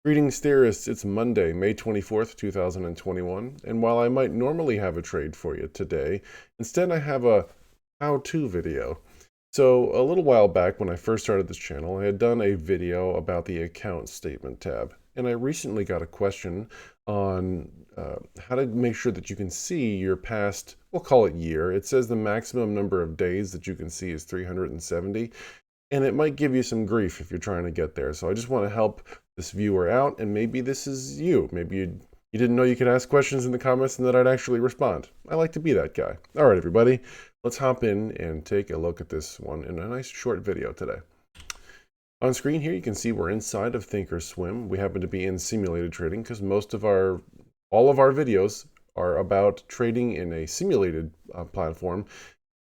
Greetings, theorists. It's Monday, May 24th, 2021, and while I might normally have a trade for you today, instead I have a how-to video. So a little while back when I first started this channel, I had done a video about the account statement tab, and I recently got a question on how to make sure that you can see your past, we'll call it year. It says the maximum number of days that you can see is 370. And it might give you some grief if you're trying to get there. So I just want to help this viewer out, and maybe this is you. Maybe you didn't know you could ask questions in the comments and that I'd actually respond. I like to be that guy. All right, everybody, let's hop in and take a look at this one in a nice short video today. On screen here, you can see we're inside of ThinkOrSwim. We happen to be in simulated trading because all of our videos are about trading in a simulated platform.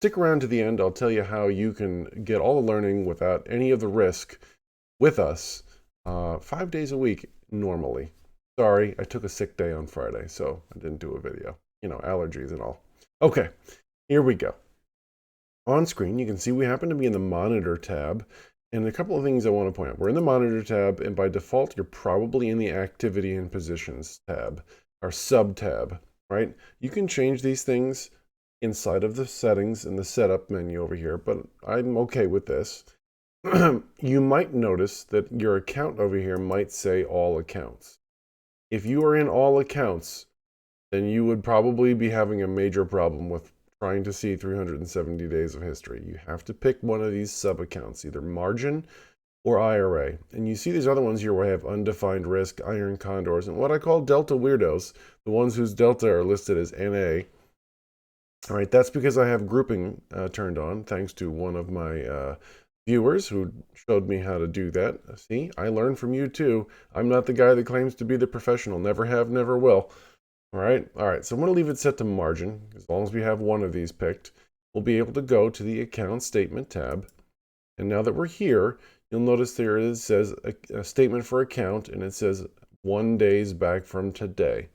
Stick around to the end. I'll tell you how you can get all the learning without any of the risk with us 5 days a week normally. Sorry, I took a sick day on Friday, so I didn't do a video. You know, allergies and all. Okay, here we go. On screen, you can see we happen to be in the Monitor tab. And a couple of things I want to point out. We're in the Monitor tab, and by default, you're probably in the Activity and Positions tab, or sub-tab, right? You can change these things inside of the settings in the setup menu over here, but I'm okay with this. You might notice that your account over here might say all accounts. If you are in all accounts, then you would probably be having a major problem with trying to see 370 days of history. You have to pick one of these sub accounts, either margin or IRA. And you see these other ones here where I have undefined risk, iron condors, and what I call delta weirdos, the ones whose delta are listed as NA. All right, that's because I have grouping turned on, thanks to one of my viewers who showed me how to do that. See, I learned from you too. I'm not the guy that claims to be the professional. Never have, never will. All right, so I'm going to leave it set to margin. As long as we have one of these picked, we'll be able to go to the account statement tab. And now that we're here, you'll notice there it says a statement for account, and it says 1 days back from today.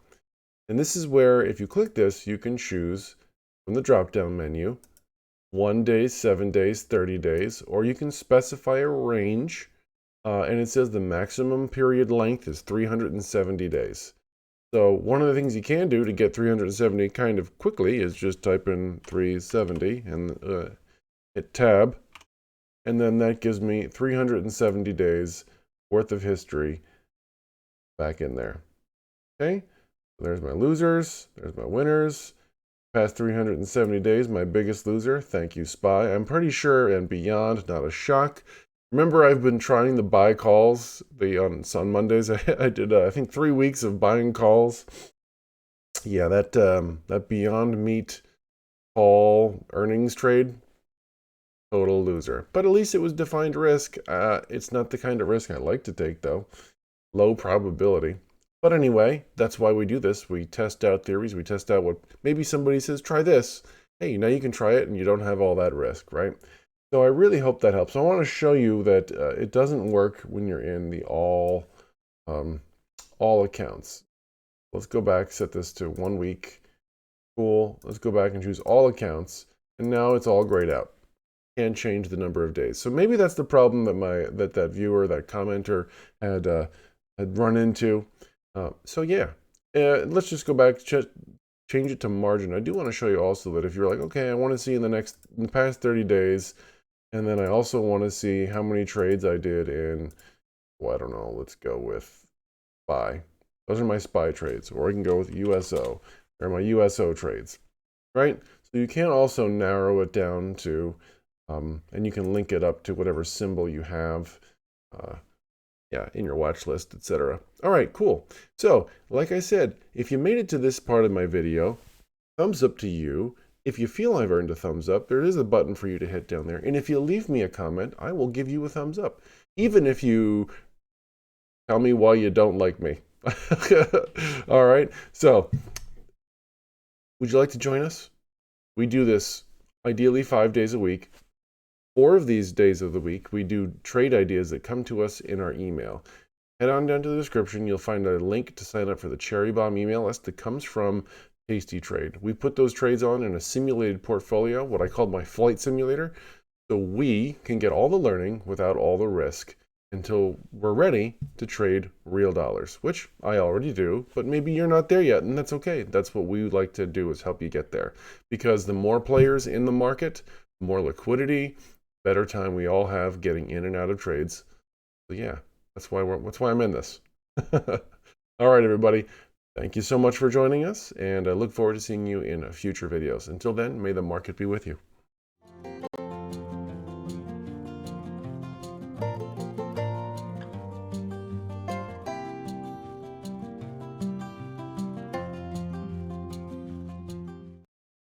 And this is where, if you click this, you can choose from the drop-down menu 1 day, 7 days, 30 days, or you can specify a range, and it says the maximum period length is 370 days. So one of the things you can do to get 370 kind of quickly is just type in 370 and hit tab, and then that gives me 370 days worth of history back in there. Okay, there's my losers, there's my winners. Past 370 days, my biggest loser. Thank you, SPY. I'm pretty sure and beyond, not a shock. Remember, I've been trying the buy calls on Mondays. I did, I think, 3 weeks of buying calls. Yeah, that Beyond Meat call earnings trade, total loser. But at least it was defined risk. It's not the kind of risk I like to take, though. Low probability. But anyway, that's why we do this. We test out theories. We test out what maybe somebody says, try this. Hey, now you can try it and you don't have all that risk, right? So I really hope that helps. I want to show you that it doesn't work when you're in the all accounts. Let's go back, set this to 1 week. Cool. Let's go back and choose all accounts. And now it's all grayed out. Can't change the number of days. So maybe that's the problem that that viewer, that commenter had run into. So yeah, let's just go back, change it to margin. I do want to show you also that if you're like, okay, I want to see in the past 30 days, and then I also want to see how many trades I did in, well, I don't know, let's go with SPY. Those are my SPY trades, or I can go with USO. They're my USO trades, right? So you can also narrow it down to, and you can link it up to whatever symbol you have, yeah, in your watch list, etc. All right, cool. So, like I said, if you made it to this part of my video, thumbs up to you. If you feel I've earned a thumbs up, there is a button for you to hit down there. And if you leave me a comment, I will give you a thumbs up. Even if you tell me why you don't like me. All right, so would you like to join us? We do this ideally 5 days a week. 4 of these days of the week, we do trade ideas that come to us in our email. Head on down to the description. You'll find a link to sign up for the Cherry Bomb email list that comes from Tasty Trade. We put those trades on in a simulated portfolio, what I call my flight simulator, so we can get all the learning without all the risk. until we're ready to trade real dollars, which I already do, but maybe you're not there yet, and that's okay. That's what we like to do, is help you get there. Because the more players in the market, the more liquidity, better time we all have getting in and out of trades. So yeah, that's why I'm in this. All right, everybody. Thank you so much for joining us, and I look forward to seeing you in future videos. Until then, may the market be with you.